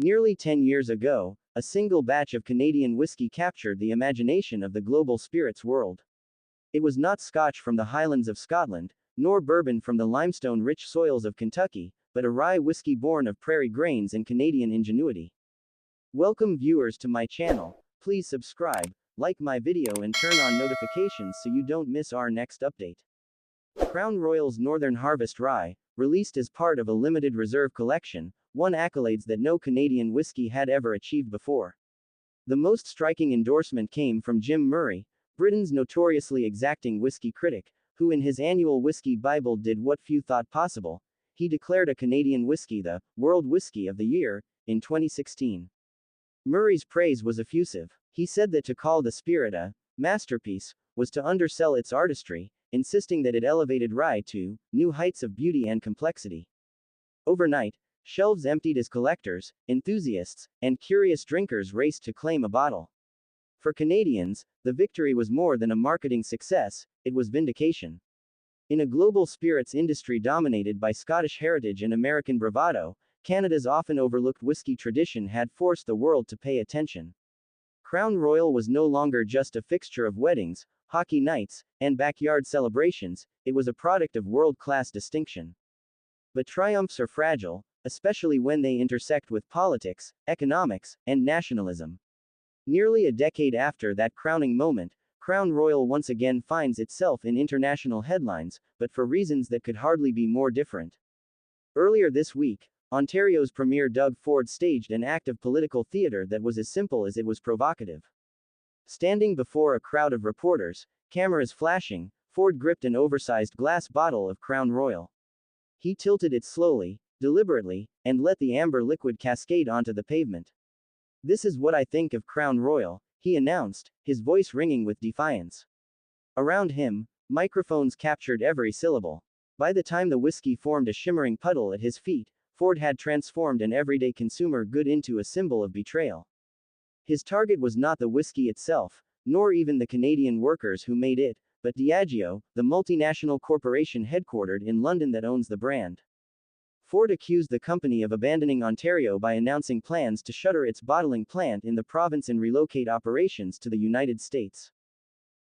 Nearly 10 years ago, a single batch of Canadian whiskey captured the imagination of the global spirits world. It was not Scotch from the Highlands of Scotland, nor bourbon from the limestone-rich soils of Kentucky, but a rye whiskey born of prairie grains and Canadian ingenuity. Welcome viewers to my channel. Please subscribe, like my video and turn on notifications so you don't miss our next update. Crown Royal's Northern Harvest Rye, released as part of a limited reserve collection, won accolades that no Canadian whiskey had ever achieved before. The most striking endorsement came from Jim Murray, Britain's notoriously exacting whiskey critic, who in his annual Whiskey Bible did what few thought possible. He declared a Canadian whiskey the World Whiskey of the Year in 2016. Murray's praise was effusive. He said that to call the spirit a masterpiece was to undersell its artistry, insisting that it elevated rye to new heights of beauty and complexity. Overnight, shelves emptied as collectors, enthusiasts, and curious drinkers raced to claim a bottle. For Canadians, the victory was more than a marketing success, it was vindication. In a global spirits industry dominated by Scottish heritage and American bravado, Canada's often overlooked whiskey tradition had forced the world to pay attention. Crown Royal was no longer just a fixture of weddings, hockey nights, and backyard celebrations, it was a product of world-class distinction. But triumphs are fragile, especially when they intersect with politics, economics, and nationalism. Nearly a decade after that crowning moment, Crown Royal once again finds itself in international headlines, but for reasons that could hardly be more different. Earlier this week, Ontario's Premier Doug Ford staged an act of political theater that was as simple as it was provocative. Standing before a crowd of reporters, cameras flashing, Ford gripped an oversized glass bottle of Crown Royal. He tilted it slowly, deliberately, and let the amber liquid cascade onto the pavement. "This is what I think of Crown Royal," he announced, his voice ringing with defiance. Around him, microphones captured every syllable. By the time the whiskey formed a shimmering puddle at his feet, Ford had transformed an everyday consumer good into a symbol of betrayal. His target was not the whiskey itself, nor even the Canadian workers who made it, but Diageo, the multinational corporation headquartered in London that owns the brand. Ford accused the company of abandoning Ontario by announcing plans to shutter its bottling plant in the province and relocate operations to the United States.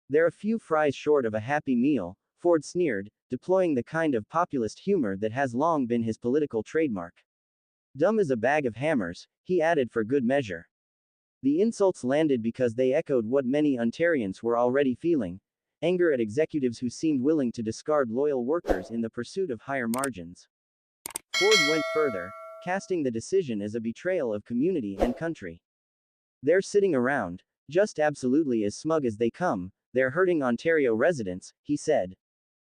"They're a few fries short of a happy meal," Ford sneered, deploying the kind of populist humor that has long been his political trademark. "Dumb as a bag of hammers," he added for good measure. The insults landed because they echoed what many Ontarians were already feeling: anger at executives who seemed willing to discard loyal workers in the pursuit of higher margins. Ford went further, casting the decision as a betrayal of community and country. "They're sitting around, just absolutely as smug as they come, they're hurting Ontario residents," he said.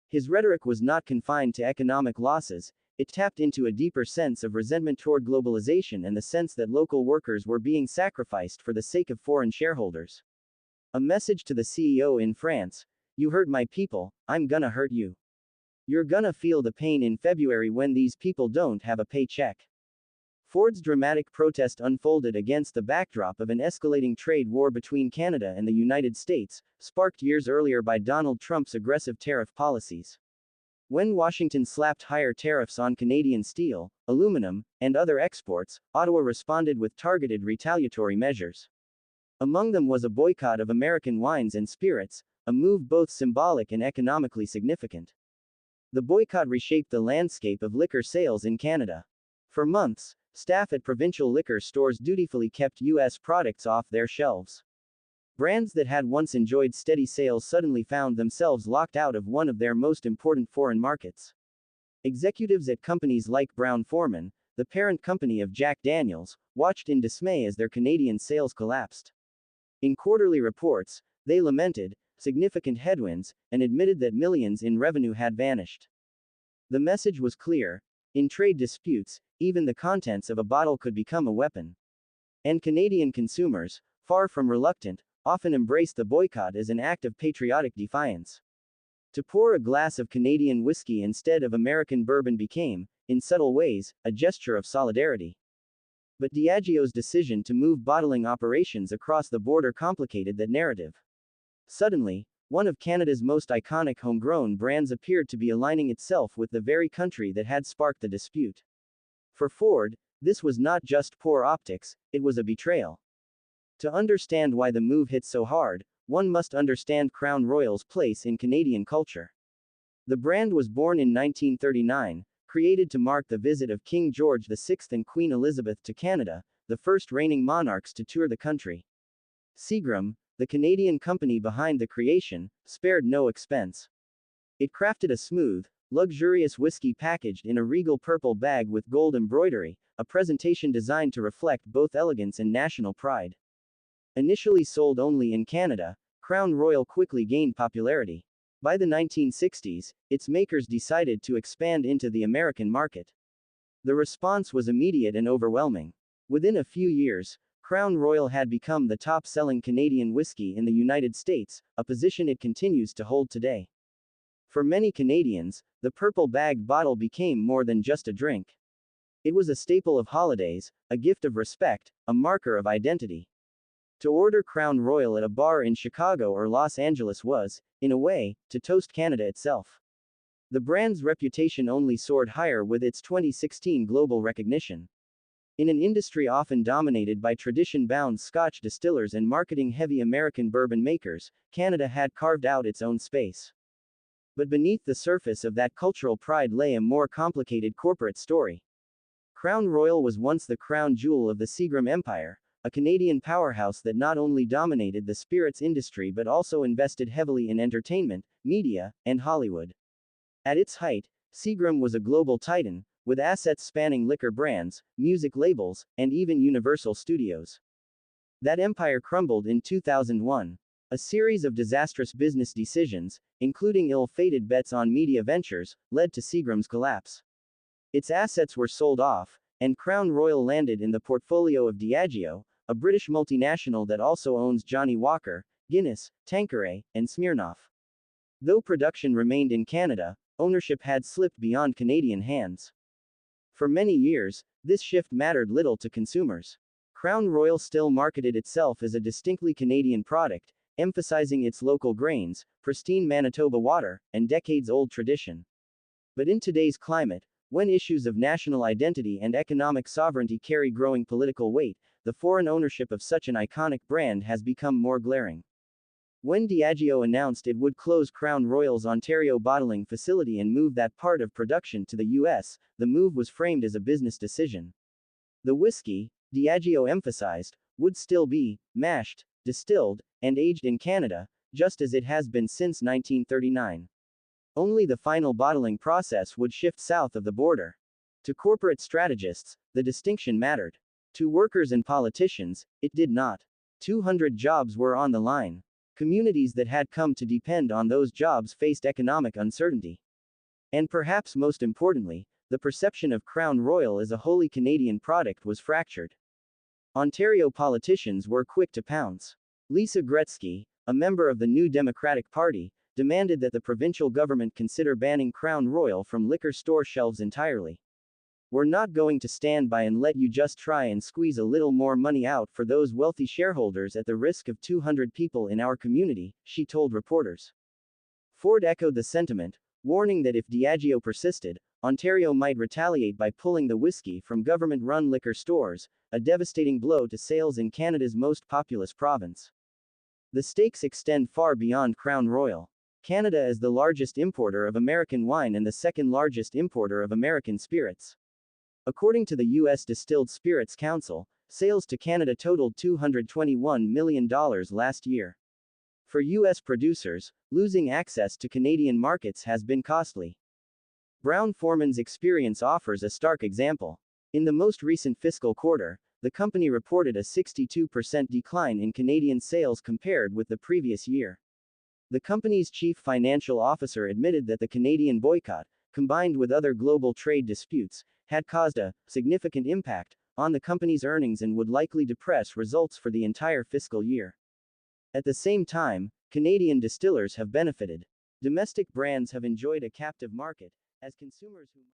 His rhetoric was not confined to economic losses, it tapped into a deeper sense of resentment toward globalization and the sense that local workers were being sacrificed for the sake of foreign shareholders. A message to the CEO in France: "You hurt my people, I'm gonna hurt you. You're gonna feel the pain in February when these people don't have a paycheck." Ford's dramatic protest unfolded against the backdrop of an escalating trade war between Canada and the United States, sparked years earlier by Donald Trump's aggressive tariff policies. When Washington slapped higher tariffs on Canadian steel, aluminum, and other exports, Ottawa responded with targeted retaliatory measures. Among them was a boycott of American wines and spirits, a move both symbolic and economically significant. The boycott reshaped the landscape of liquor sales in Canada. For months, staff at provincial liquor stores dutifully kept U.S. products off their shelves. Brands that had once enjoyed steady sales suddenly found themselves locked out of one of their most important foreign markets. Executives at companies like Brown-Forman, the parent company of Jack Daniel's, watched in dismay as their Canadian sales collapsed. In quarterly reports, they lamented significant headwinds and admitted that millions in revenue had vanished. The message was clear: in trade disputes, even the contents of a bottle could become a weapon. And Canadian consumers, far from reluctant, often embraced the boycott as an act of patriotic defiance. To pour a glass of Canadian whiskey instead of American bourbon became, in subtle ways, a gesture of solidarity. But Diageo's decision to move bottling operations across the border complicated that narrative. Suddenly, one of Canada's most iconic homegrown brands appeared to be aligning itself with the very country that had sparked the dispute. For Ford, This was not just poor optics, it was a betrayal. To understand why the move hit so hard, one must understand Crown Royal's place in Canadian culture. The brand was born in 1939, created to mark the visit of King George VI and Queen Elizabeth to Canada, the first reigning monarchs to tour the country. Seagram, the Canadian company behind the creation, spared no expense. It crafted a smooth, luxurious whiskey packaged in a regal purple bag with gold embroidery, a presentation designed to reflect both elegance and national pride. Initially sold only in Canada, Crown Royal quickly gained popularity. By the 1960s, its makers decided to expand into the American market. The response was immediate and overwhelming. Within a few years, Crown Royal had become the top-selling Canadian whiskey in the United States, a position it continues to hold today. For many Canadians, the purple-bagged bottle became more than just a drink. It was a staple of holidays, a gift of respect, a marker of identity. To order Crown Royal at a bar in Chicago or Los Angeles was, in a way, to toast Canada itself. The brand's reputation only soared higher with its 2016 global recognition. In an industry often dominated by tradition-bound Scotch distillers and marketing-heavy American bourbon makers, Canada had carved out its own space. But beneath the surface of that cultural pride lay a more complicated corporate story. Crown Royal was once the crown jewel of the Seagram Empire, a Canadian powerhouse that not only dominated the spirits industry but also invested heavily in entertainment, media, and Hollywood. At its height, Seagram was a global titan, with assets spanning liquor brands, music labels, and even Universal Studios. That empire crumbled in 2001. A series of disastrous business decisions, including ill-fated bets on media ventures, led to Seagram's collapse. Its assets were sold off, and Crown Royal landed in the portfolio of Diageo, a British multinational that also owns Johnnie Walker, Guinness, Tanqueray, and Smirnoff. Though production remained in Canada, ownership had slipped beyond Canadian hands. For many years, this shift mattered little to consumers. Crown Royal still marketed itself as a distinctly Canadian product, emphasizing its local grains, pristine Manitoba water, and decades-old tradition. But in today's climate, when issues of national identity and economic sovereignty carry growing political weight, the foreign ownership of such an iconic brand has become more glaring. When Diageo announced it would close Crown Royal's Ontario bottling facility and move that part of production to the US, the move was framed as a business decision. The whiskey, Diageo emphasized, would still be mashed, distilled, and aged in Canada, just as it has been since 1939. Only the final bottling process would shift south of the border. To corporate strategists, the distinction mattered. To workers and politicians, it did not. 200 jobs were on the line. Communities that had come to depend on those jobs faced economic uncertainty. And perhaps most importantly, the perception of Crown Royal as a wholly Canadian product was fractured. Ontario politicians were quick to pounce. Lisa Gretzky, a member of the New Democratic Party, demanded that the provincial government consider banning Crown Royal from liquor store shelves entirely. "We're not going to stand by and let you just try and squeeze a little more money out for those wealthy shareholders at the risk of 200 people in our community," she told reporters. Ford echoed the sentiment, warning that if Diageo persisted, Ontario might retaliate by pulling the whiskey from government-run liquor stores, a devastating blow to sales in Canada's most populous province. The stakes extend far beyond Crown Royal. Canada is the largest importer of American wine and the second largest importer of American spirits. According to the U.S. Distilled Spirits Council, sales to Canada totaled $221 million last year. For U.S. producers, losing access to Canadian markets has been costly. Brown-Forman's experience offers a stark example. In the most recent fiscal quarter, the company reported a 62% decline in Canadian sales compared with the previous year. The company's chief financial officer admitted that the Canadian boycott, combined with other global trade disputes, had caused a significant impact on the company's earnings and would likely depress results for the entire fiscal year. At the same time, Canadian distillers have benefited. Domestic brands have enjoyed a captive market, as consumers who